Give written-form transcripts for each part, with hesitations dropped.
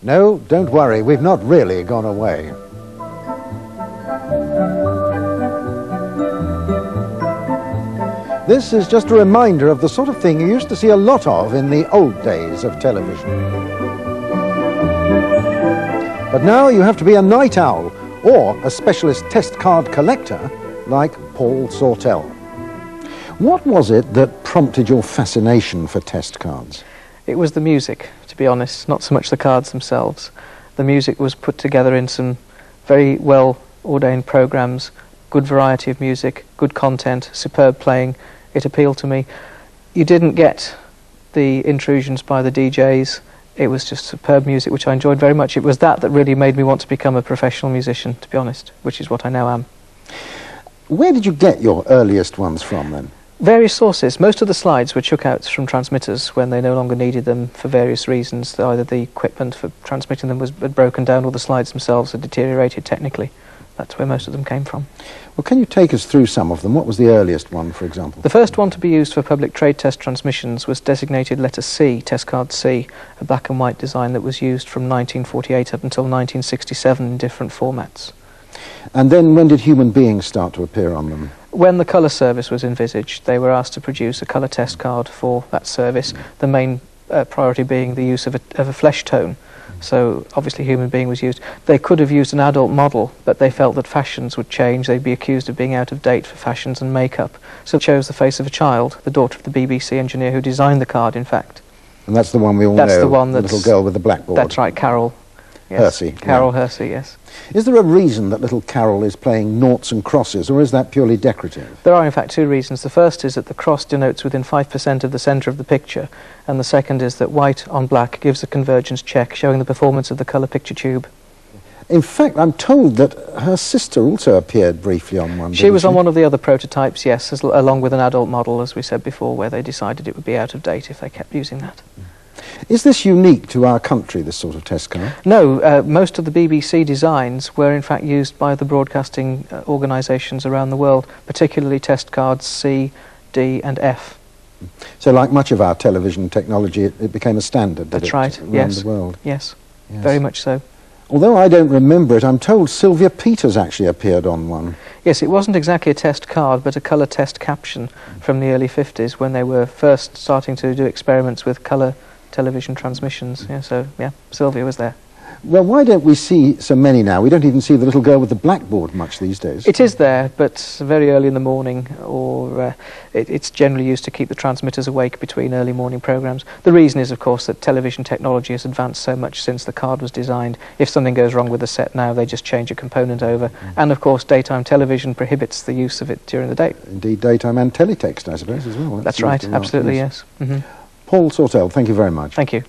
No, don't worry, we've not really gone away. This is just a reminder of the sort of thing you used to see a lot of in the old days of television. But now you have to be a night owl or a specialist test card collector like Paul Sawtell. What was it that prompted your fascination for test cards? It was the music, to be honest, not so much the cards themselves. The music was put together in some very well-ordained programs, good variety of music, good content, superb playing. It appealed to me. You didn't get the intrusions by the DJs. It was just superb music, which I enjoyed very much. It was that that really made me want to become a professional musician, to be honest, which is what I now am. Where did you get your earliest ones from, then? Various sources. Most of the slides were chuck-outs from transmitters when they no longer needed them for various reasons. Either the equipment for transmitting them had broken down or the slides themselves had deteriorated technically. That's where most of them came from. Well, can you take us through some of them? What was the earliest one, for example? The first one to be used for public trade test transmissions was designated letter C, test card C, a black and white design that was used from 1948 up until 1967 in different formats. And then when did human beings start to appear on them? When the colour service was envisaged, they were asked to produce a colour test card for that service, the main priority being the use of a flesh tone. So obviously human being was used. They could have used an adult model, but they felt that fashions would change. They'd be accused of being out of date for fashions and makeup. So they chose the face of a child, the daughter of the BBC engineer who designed the card, in fact. And that's the one we all know, the one that's the little girl with the blackboard. That's right, Carol. Yes. Hersey. Carol Hersey, yes. Is there a reason that little Carol is playing noughts and crosses, or is that purely decorative? There are in fact two reasons. The first is that the cross denotes within 5% of the centre of the picture, and the second is that white on black gives a convergence check showing the performance of the colour picture tube. In fact, I'm told that her sister also appeared briefly on one. She was on one of the other prototypes, yes, along with an adult model, as we said before, where they decided it would be out of date if they kept using that. Is this unique to our country, this sort of test card? No, most of the BBC designs were in fact used by the broadcasting organisations around the world, particularly test cards C, D and F. So like much of our television technology, it became a standard, That's right, around yes. the world? Yes, very much so. Although I don't remember it, I'm told Sylvia Peters actually appeared on one. Yes, it wasn't exactly a test card, but a colour test caption from the early 50s when they were first starting to do experiments with colour television transmissions. Yeah, so, yeah, Sylvia was there. Well, why don't we see so many now? We don't even see the little girl with the blackboard much these days. It is there, but very early in the morning, or it's generally used to keep the transmitters awake between early morning programmes. The reason is, of course, that television technology has advanced so much since the card was designed. If something goes wrong with the set now, they just change a component over. And, of course, daytime television prohibits the use of it during the day. Indeed, daytime and teletext, I suppose, as well. That's right, absolutely, yes. Mm-hmm. Paul Sawtell, thank you very much. Thank you.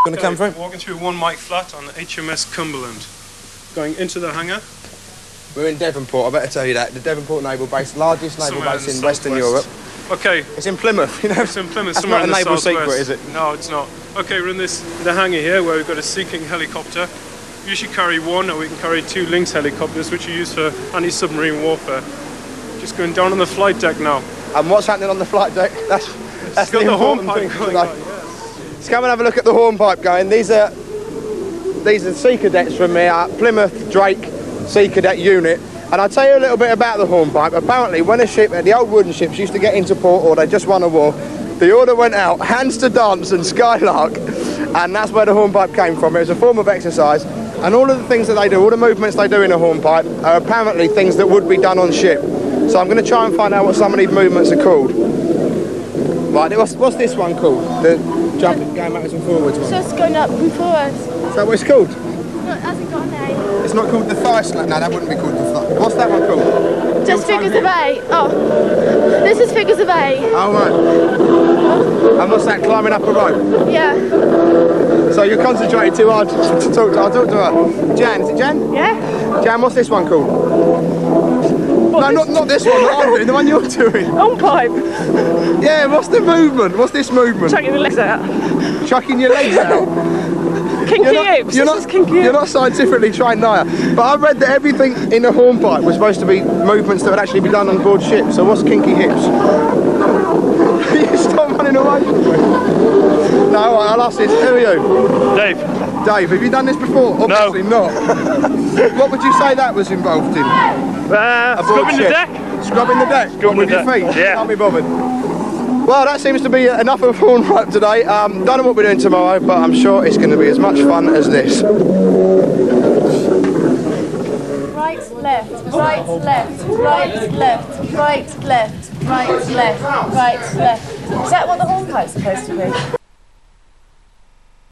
Going to come through? Walking through one mic flat on HMS Cumberland. Going into the hangar. We're in Devonport, I better tell you that. The Devonport Naval Base, largest naval base in Western Europe. Okay. It's in Plymouth, you know. It's in Plymouth, That's somewhere not in a the naval southwest. secret, is it? No, it's not. Okay, we're in the hangar here where we've got a Sea King helicopter. We usually carry one, or we can carry two Lynx helicopters, which are used for anti-submarine warfare. Just going down on the flight deck now. And what's happening on the flight deck? That's got the hornpipe going on, yes. Let's come and have a look at the hornpipe going. These are Sea Cadets from the Plymouth Drake Sea Cadet unit. And I'll tell you a little bit about the hornpipe. Apparently, when a ship, the old wooden ships used to get into port or they just won a war, the order went out, hands to dance and skylark, and that's where the hornpipe came from. It was a form of exercise, and all of the things that they do, all the movements they do in a hornpipe, are apparently things that would be done on ship. So I'm going to try and find out what some of these movements are called. Right, what's this one called? The jumping, going backwards and forwards one? So it's going up and forwards. Is that what it's called? No, it hasn't got a name. It's not called the thigh slap? No, that wouldn't be called the thigh. What's that one called? Just figures of 8. Oh, this is figures of 8. Oh, right. And what's that, climbing up a rope? Yeah. So you're concentrating too hard to talk to her. I'll talk to her. Jan, is it Jan? Yeah. Jan, what's this one called? No, not this one that I'm doing, the one you're doing. Hornpipe. Yeah, what's the movement? What's this movement? Chucking the legs out. Chucking your legs out. Kinky hips. You're not scientifically trained, are you? But I read that everything in a hornpipe was supposed to be movements that would actually be done on board ship. So what's kinky hips? You stop running away. No, I'll ask this. Who are you? Dave. Dave, have you done this before? Obviously not. What would you say that was involved in? Scrubbing the deck. Scrubbing the deck? Scrubbing with the your deck. feet? Yeah. Can't be bothered. Well, that seems to be enough of hornpipe today. Don't know what we're doing tomorrow, but I'm sure it's going to be as much fun as this. Right, left, right, left, right, left, right, left, right, left, right, left. Is that what the hornpipe's supposed to be?